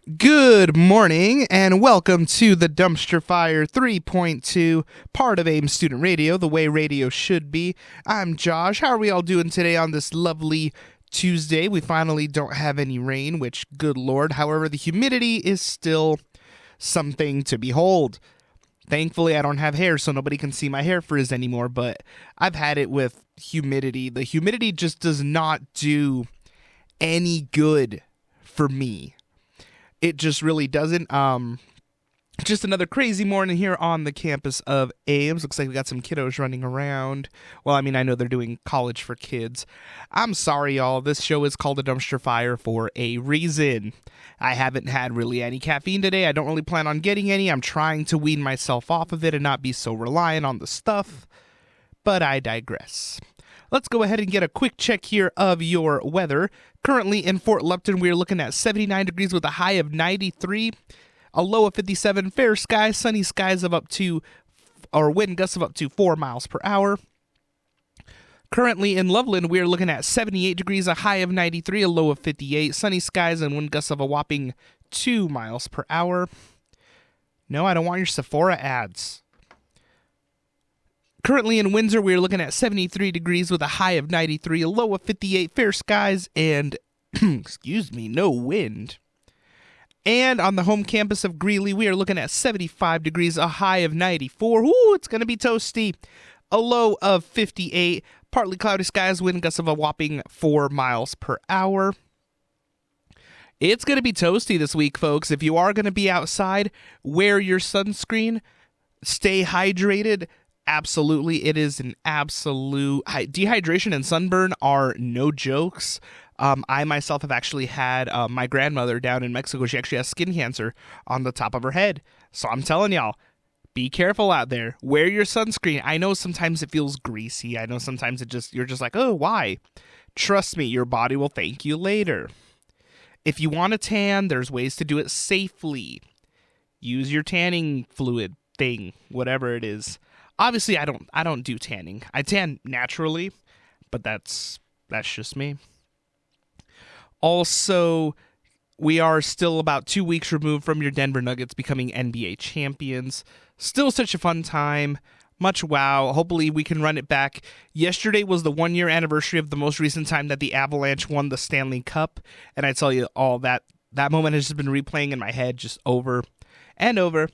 Good morning and welcome to the Dumpster Fire 3.2, part of AIM Student Radio, the way radio should be. I'm Josh. How are we all doing today on this lovely Tuesday? We finally don't have any rain, which, good Lord. However, the humidity is still something to behold. Thankfully, I don't have hair, so nobody can see my hair frizz anymore, but I've had it with humidity. The humidity just does not do any good for me. It just really doesn't. Just another crazy morning here on the campus of Ames. Looks like we got some kiddos running around. Well, I mean, I know they're doing college for kids. I'm sorry, y'all. This show is called a Dumpster Fire for a reason. I haven't had really any caffeine today. I don't really plan on getting any. I'm trying to wean myself off of it and not be so reliant on the stuff. But I digress. Let's go ahead and get a quick check here of your weather. Currently in Fort Lupton, we're looking at 79 degrees with a high of 93, a low of 57, fair skies, sunny skies of wind gusts of up to 4 miles per hour. Currently in Loveland, we're looking at 78 degrees, a high of 93, a low of 58, sunny skies, and wind gusts of a whopping 2 miles per hour. No, I don't want your Sephora ads. Currently in Windsor, we're looking at 73 degrees with a high of 93, a low of 58, fair skies, and, no wind. And on the home campus of Greeley, we are looking at 75 degrees, a high of 94. Ooh, it's going to be toasty. A low of 58, partly cloudy skies, wind gusts of a whopping 4 miles per hour. It's going to be toasty this week, folks. If you are going to be outside, wear your sunscreen, stay hydrated. Absolutely, it is an absolute dehydration and sunburn are no jokes. I myself have actually had my grandmother down in Mexico. She actually has skin cancer on the top of her head. So I'm telling y'all, be careful out there. Wear your sunscreen. I know sometimes it feels greasy. I know sometimes you're just like, oh, why? Trust me, your body will thank you later. If you want to tan, there's ways to do it safely. Use your tanning fluid thing, whatever it is. Obviously, I don't do tanning. I tan naturally, but that's just me. Also, we are still about 2 weeks removed from your Denver Nuggets becoming NBA champions. Still such a fun time. Much wow. Hopefully, we can run it back. Yesterday was the 1-year anniversary of the most recent time that the Avalanche won the Stanley Cup. And I tell you, all that moment has just been replaying in my head just over and over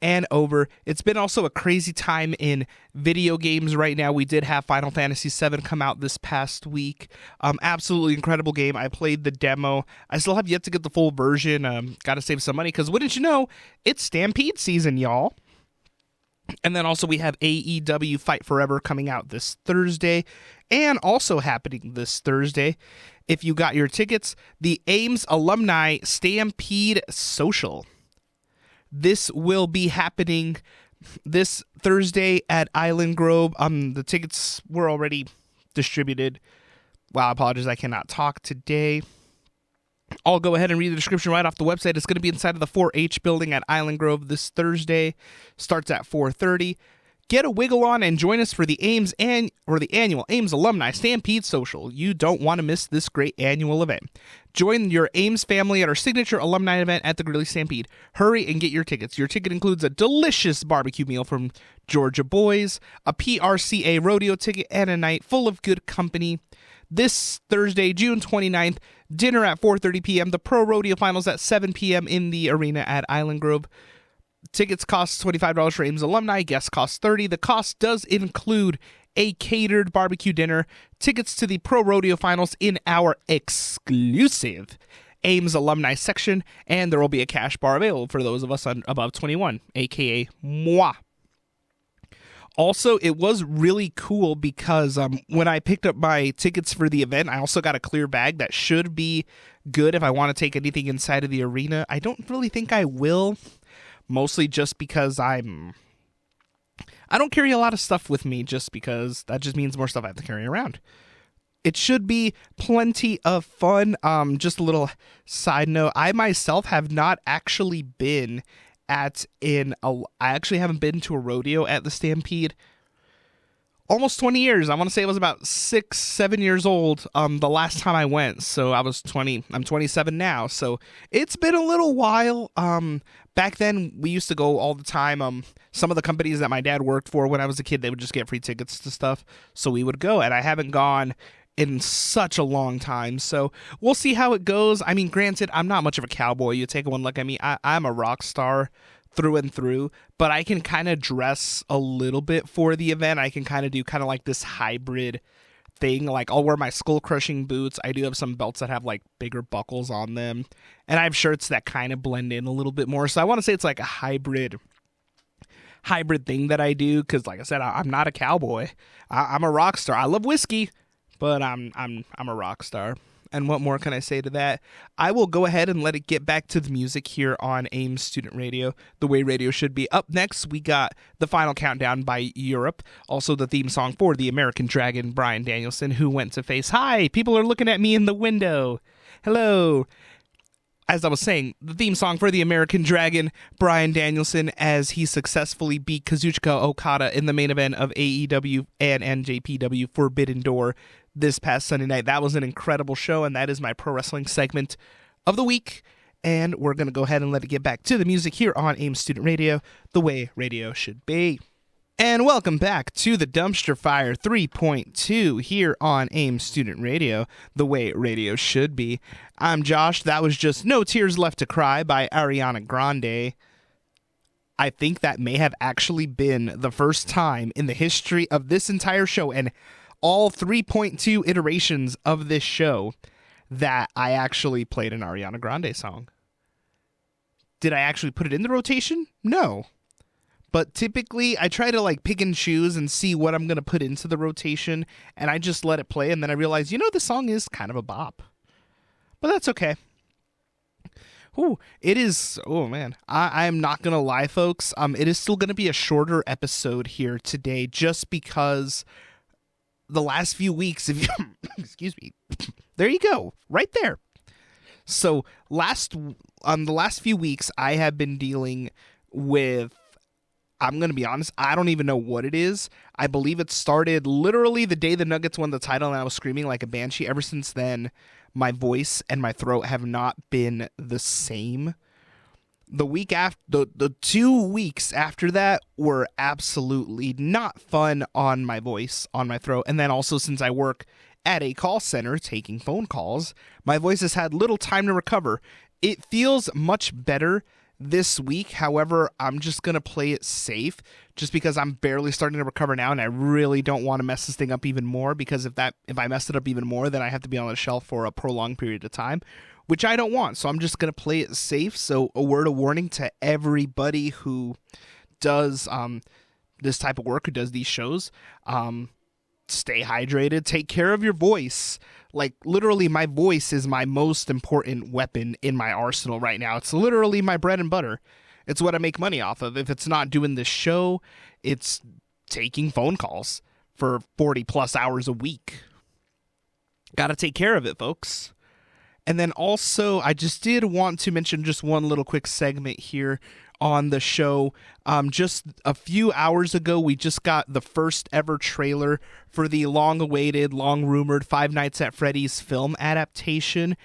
and over. It's been also a crazy time in video games right now. We did have Final Fantasy VII come out this past week. Absolutely incredible game. I played the demo. I still have yet to get the full version. Got to save some money because wouldn't you know, it's Stampede season, y'all. And then also we have AEW Fight Forever coming out this Thursday and also happening this Thursday. If you got your tickets, the Ames Alumni Stampede Social. This will be happening this Thursday at Island Grove. The tickets were already distributed. Wow, I apologize, I cannot talk today. I'll go ahead and read the description right off the website. It's going to be inside of the 4-H building at Island Grove this Thursday. Starts at 4:30. Get a wiggle on and join us for the annual Ames Alumni Stampede Social. You don't want to miss this great annual event. Join your Ames family at our signature alumni event at the Greeley Stampede. Hurry and get your tickets. Your ticket includes a delicious barbecue meal from Georgia Boys, a PRCA rodeo ticket, and a night full of good company. This Thursday, June 29th, dinner at 4:30 p.m., the Pro Rodeo Finals at 7 p.m. in the arena at Island Grove. Tickets cost $25 for Ames alumni. Guests cost $30. The cost does include a catered barbecue dinner, tickets to the Pro Rodeo Finals in our exclusive Ames alumni section, and there will be a cash bar available for those of us above 21, aka moi. Also, it was really cool because when I picked up my tickets for the event, I also got a clear bag that should be good if I want to take anything inside of the arena. I don't really think I will. Mostly just because I don't carry a lot of stuff with me, just because that just means more stuff I have to carry around. It should be plenty of fun. Just a little side note, I myself have not actually been I actually haven't been to a rodeo at the Stampede. almost 20 years. I want to say it was about 6-7 years old the last time I went. So I was 20. I'm 27 now. So it's been a little while. Back then we used to go all the time. Some of the companies that my dad worked for when I was a kid, they would just get free tickets to stuff. So we would go, and I haven't gone in such a long time. So we'll see how it goes. I mean, granted, I'm not much of a cowboy. You take one look at me. I'm a rock star through and through, but I can kind of dress a little bit for the event. I can kind of do kind of like this hybrid thing. Like, I'll wear my skull crushing boots. I do have some belts that have like bigger buckles on them, and I have shirts that kind of blend in a little bit more. So I want to say it's like a hybrid thing that I do, because like I said, I'm not a cowboy. I'm a rock star. I love whiskey, but I'm a rock star. And what more can I say to that? I will go ahead and let it get back to the music here on AIM Student Radio, the way radio should be. Up next, we got the final countdown by Europe. Also, the theme song for the American Dragon, Bryan Danielson, who went to face. Hi, people are looking at me in the window. Hello. As I was saying, the theme song for the American Dragon, Bryan Danielson, as he successfully beat Kazuchika Okada in the main event of AEW and NJPW Forbidden Door this past Sunday night. That was an incredible show, and that is my pro wrestling segment of the week. And we're going to go ahead and let it get back to the music here on AIM Student Radio, the way radio should be. And welcome back to the Dumpster Fire 3.2 here on AIM Student Radio, the way radio should be. I'm Josh. That was just No Tears Left to Cry by Ariana Grande. I think that may have actually been the first time in the history of this entire show and all 3.2 iterations of this show that I actually played an Ariana Grande song. Did I actually put it in the rotation? No. But typically, I try to like pick and choose and see what I'm going to put into the rotation, and I just let it play, and then I realize, the song is kind of a bop. But that's okay. Ooh, it is, oh man, I'm not going to lie, folks. It is still going to be a shorter episode here today, just because the last few weeks, if you, excuse me, there you go, right there. So the last few weeks, I have been dealing with, I'm going to be honest, I don't even know what it is. I believe it started literally the day the Nuggets won the title and I was screaming like a banshee. Ever since then, my voice and my throat have not been the same. The week after, the 2 weeks after that were absolutely not fun on my voice, on my throat. And then also, since I work at a call center taking phone calls, my voice has had little time to recover. It feels much better this week. However, I'm just going to play it safe just because I'm barely starting to recover now, and I really don't want to mess this thing up even more, because if I mess it up even more, then I have to be on the shelf for a prolonged period of time, which I don't want. So I'm just going to play it safe. So a word of warning to everybody who does this type of work, who does these shows. Stay hydrated, take care of your voice. Like, literally, my voice is my most important weapon in my arsenal right now. It's literally my bread and butter. It's what I make money off of. If it's not doing this show, it's taking phone calls for 40 plus hours a week. Gotta take care of it, folks. And then also, I just did want to mention just one little quick segment here on the show. Just a few hours ago, we just got the first ever trailer for the long-awaited, long-rumored Five Nights at Freddy's film adaptation.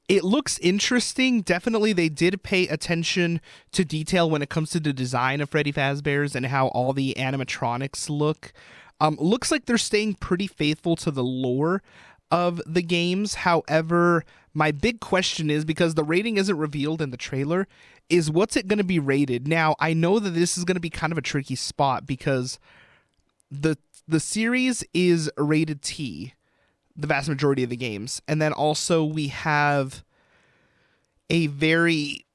It looks interesting. Definitely, they did pay attention to detail when it comes to the design of Freddy Fazbear's and how all the animatronics look. Looks like they're staying pretty faithful to the lore of the games. However, my big question is, because the rating isn't revealed in the trailer, is what's it going to be rated? Now, I know that this is going to be kind of a tricky spot because the series is rated T, the vast majority of the games. And then also we have a very,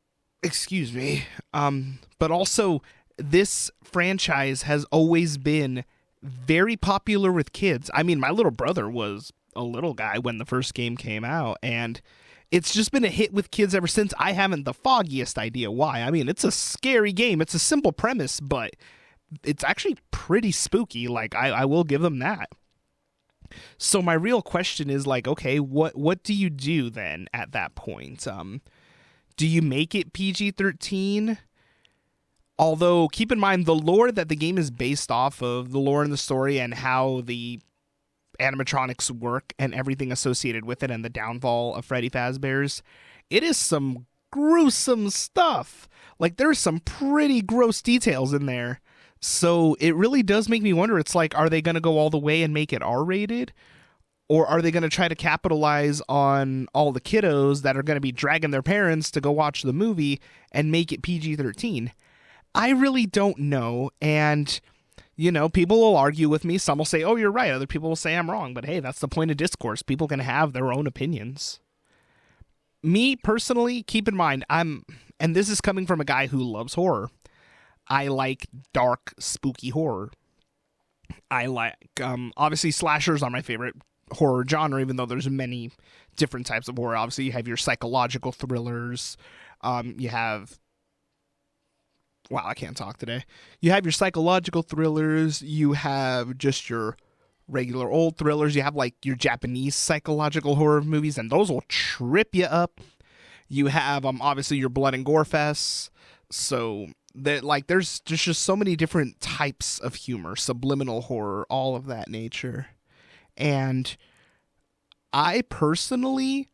but also this franchise has always been very popular with kids. I mean, my little brother was a little guy when the first game came out, and it's just been a hit with kids ever since. I haven't the foggiest idea why. I mean, it's a scary game. It's a simple premise, but it's actually pretty spooky. Like, I will give them that. So my real question is, like, okay, what do you do then at that point? Do you make it PG-13? Although, keep in mind, the lore that the game is based off of, the lore in the story and how the animatronics work and everything associated with it and the downfall of Freddy Fazbear's, it is some gruesome stuff. Like, there's some pretty gross details in there. So it really does make me wonder, it's like, are they going to go all the way and make it R-rated? Or are they going to try to capitalize on all the kiddos that are going to be dragging their parents to go watch the movie and make it PG-13? I really don't know, and, you know, people will argue with me. Some will say, oh, you're right. Other people will say I'm wrong, but hey, that's the point of discourse. People can have their own opinions. Me, personally, keep in mind, and this is coming from a guy who loves horror. I like dark, spooky horror. I like, obviously, slashers are my favorite horror genre, even though there's many different types of horror. Obviously, you have your psychological thrillers. You have... Wow, I can't talk today. You have your psychological thrillers. You have just your regular old thrillers. You have, like, your Japanese psychological horror movies, and those will trip you up. You have, obviously, your blood and gore fests. So, that, like, there's just so many different types of humor, subliminal horror, all of that nature. And I personally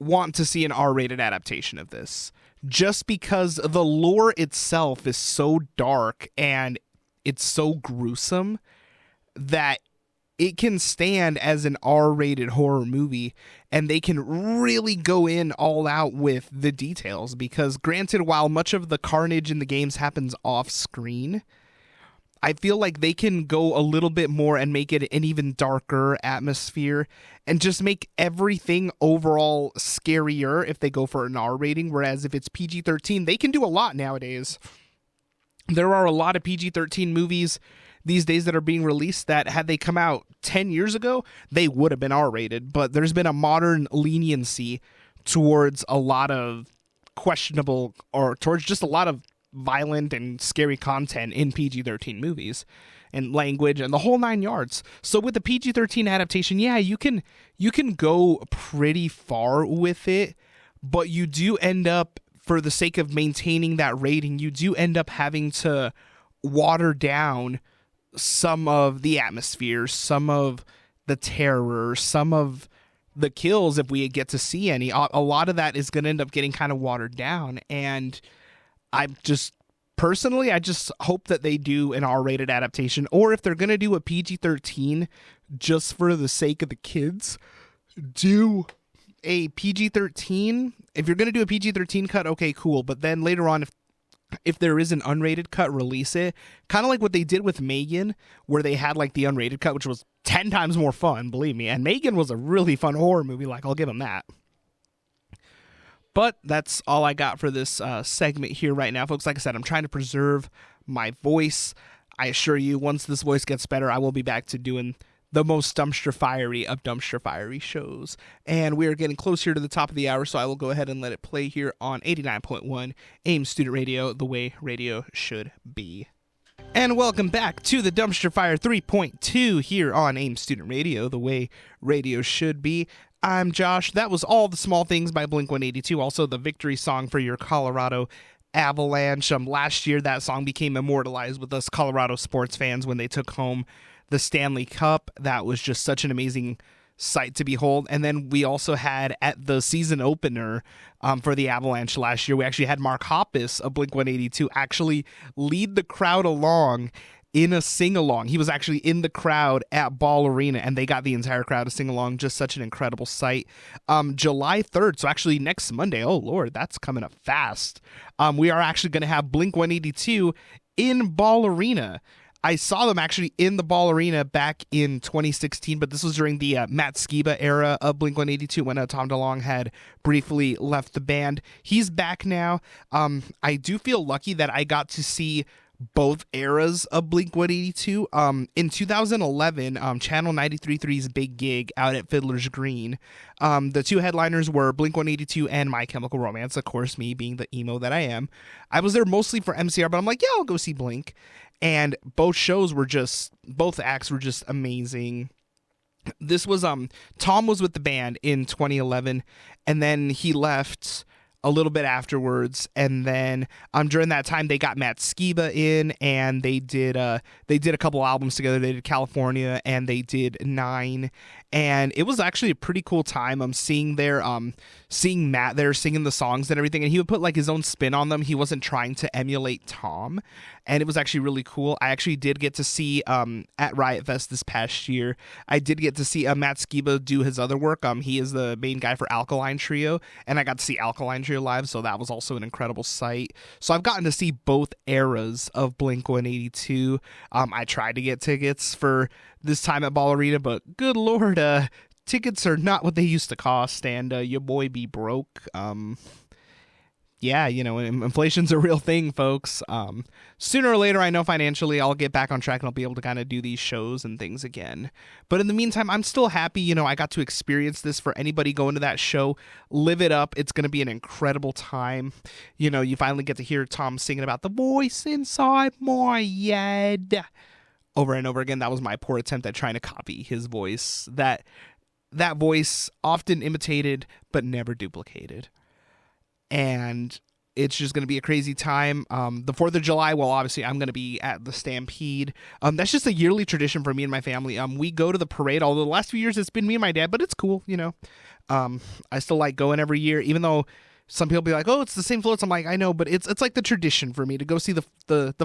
want to see an R-rated adaptation of this, just because the lore itself is so dark and it's so gruesome that it can stand as an R-rated horror movie, and they can really go in all out with the details, because granted, while much of the carnage in the games happens off screen, I feel like they can go a little bit more and make it an even darker atmosphere and just make everything overall scarier if they go for an R rating. Whereas if it's PG-13, they can do a lot nowadays. There are a lot of PG-13 movies these days that are being released that, had they come out 10 years ago, they would have been R-rated. But there's been a modern leniency towards a lot of questionable, or towards just a lot of violent and scary content in PG-13 movies and language and the whole 9 yards. So with the PG-13 adaptation, yeah, you can go pretty far with it, but you do end up, for the sake of maintaining that rating, you do end up having to water down some of the atmosphere, some of the terror, some of the kills, if we get to see any. A lot of that is going to end up getting kind of watered down, and I just hope that they do an R-rated adaptation, or if they're going to do a PG-13 just for the sake of the kids, do a PG-13. If you're going to do a PG-13 cut, okay, cool, but then later on, if there is an unrated cut, release it. Kind of like what they did with Megan, where they had, like, the unrated cut, which was 10 times more fun, believe me, and Megan was a really fun horror movie, like, I'll give them that. But that's all I got for this segment here right now, folks. Like I said, I'm trying to preserve my voice. I assure you, once this voice gets better, I will be back to doing the most dumpster fiery of dumpster fiery shows. And we are getting close here to the top of the hour, so I will go ahead and let it play here on 89.1 AIM Student Radio, the way radio should be. And welcome back to the Dumpster Fire 3.2 here on AIM Student Radio, the way radio should be. I'm Josh. That was All the Small Things by Blink-182, also the victory song for your Colorado Avalanche. Last year, that song became immortalized with us Colorado sports fans when they took home the Stanley Cup. That was just such an amazing sight to behold. And then we also had, at the season opener for the Avalanche last year, we actually had Mark Hoppus of Blink-182 actually lead the crowd along in a sing-along. He was actually in the crowd at Ball Arena, and they got the entire crowd to sing along. Just such an incredible sight. July 3rd, so actually next Monday, oh Lord, that's coming up fast. We are actually going to have Blink-182 in Ball Arena. I saw them actually in the Ball Arena back in 2016, but this was during the Matt Skiba era of Blink-182 when Tom DeLonge had briefly left the band. He's back now. I do feel lucky that I got to see both eras of Blink-182. In 2011, Channel 93.3's big gig out at Fiddler's Green, the two headliners were Blink-182 and My Chemical Romance, of course, me being the emo that I am. I was there mostly for MCR, but I'm like, yeah, I'll go see Blink. And both acts were just amazing. This was, Tom was with the band in 2011, and then he left a little bit afterwards, and then during that time they got Matt Skiba in, and they did a couple albums together. They did California, and they did Nine, and it was actually a pretty cool time. I'm seeing Matt there singing the songs and everything, and he would put like his own spin on them. He wasn't trying to emulate Tom, and it was actually really cool. I actually did get to see at Riot Fest this past year, I did get to see Matt Skiba do his other work. He is the main guy for Alkaline Trio, and I got to see Alkaline Trio live, so that was also an incredible sight. So I've gotten to see both eras of Blink-182. I tried to get tickets for this time at Ball Arena, but good lord, tickets are not what they used to cost, and your boy be broke. Yeah, inflation's a real thing, folks. Sooner or later, I know financially I'll get back on track and I'll be able to kind of do these shows and things again. But in the meantime, I'm still happy, I got to experience this. For anybody going to that show, live it up. It's going to be an incredible time. You finally get to hear Tom singing about the voice inside my head over and over again. That was my poor attempt at trying to copy his voice. That voice often imitated, but never duplicated. And it's just going to be a crazy time. The 4th of July, well, obviously, I'm going to be at the Stampede. That's just a yearly tradition for me and my family. We go to the parade, although the last few years it's been me and my dad, but it's cool, I still like going every year, even though some people be like, oh, it's the same floats. I'm like, I know, but it's like the tradition for me to go see the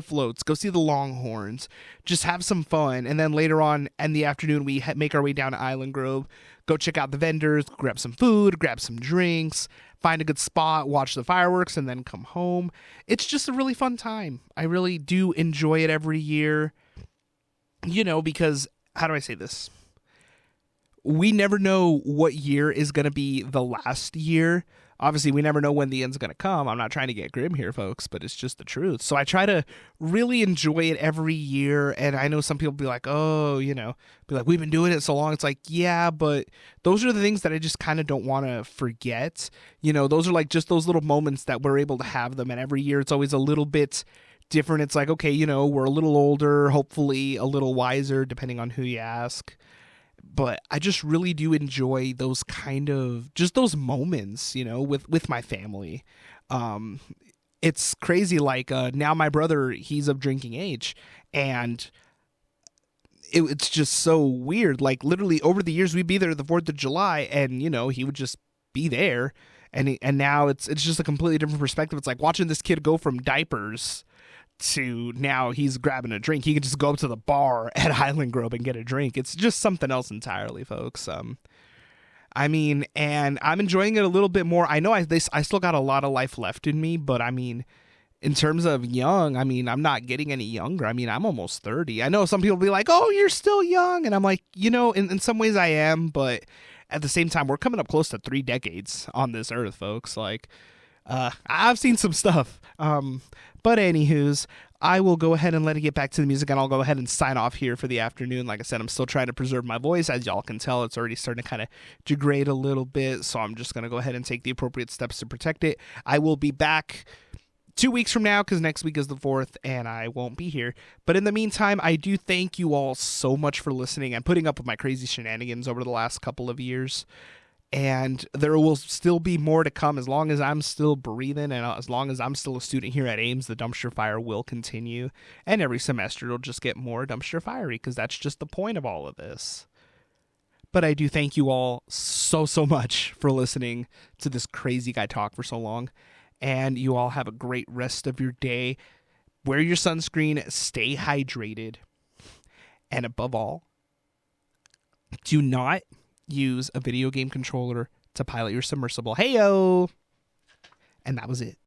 floats, go see the Longhorns, just have some fun. And then later on in the afternoon, we make our way down to Island Grove, go check out the vendors, grab some food, grab some drinks, find a good spot, watch the fireworks, and then come home. It's just a really fun time. I really do enjoy it every year, because, how do I say this? We never know what year is going to be the last year. Obviously, we never know when the end's going to come. I'm not trying to get grim here, folks, but it's just the truth. So I try to really enjoy it every year. And I know some people be like, oh, be like, we've been doing it so long. It's like, yeah, but those are the things that I just kind of don't want to forget. Those are like just those little moments that we're able to have them. And every year it's always a little bit different. It's like, okay, we're a little older, hopefully a little wiser, depending on who you ask. But I just really do enjoy those just those moments, with my family. It's crazy. Like, now my brother, he's of drinking age, and it's just so weird. Like, literally over the years, we'd be there the 4th of July, and, he would just be there. And now it's just a completely different perspective. It's like watching this kid go from diapers to now he's grabbing a drink. He can just go up to the bar at Highland Grove and get a drink. It's just something else entirely, folks. And I'm enjoying it a little bit more. I know I still got a lot of life left in me, but in terms of young, I'm not getting any younger. I'm almost 30. I know some people be like, oh, you're still young. And I'm like, in some ways I am, but at the same time, we're coming up close to 3 decades on this earth, folks. Like, I've seen some stuff. But anywho's, I will go ahead and let it get back to the music, and I'll go ahead and sign off here for the afternoon. Like I said, I'm still trying to preserve my voice. As y'all can tell, it's already starting to kind of degrade a little bit, so I'm just going to go ahead and take the appropriate steps to protect it. I will be back 2 weeks from now, because next week is the 4th, and I won't be here. But in the meantime, I do thank you all so much for listening and putting up with my crazy shenanigans over the last couple of years. And there will still be more to come as long as I'm still breathing, and as long as I'm still a student here at Ames. The dumpster fire will continue, and every semester it'll just get more dumpster fiery, because that's just the point of all of this. But I do thank you all so much for listening to this crazy guy talk for so long, and you all have a great rest of your day. Wear your sunscreen, stay hydrated, and above all, do not use a video game controller to pilot your submersible. Heyo! And that was it.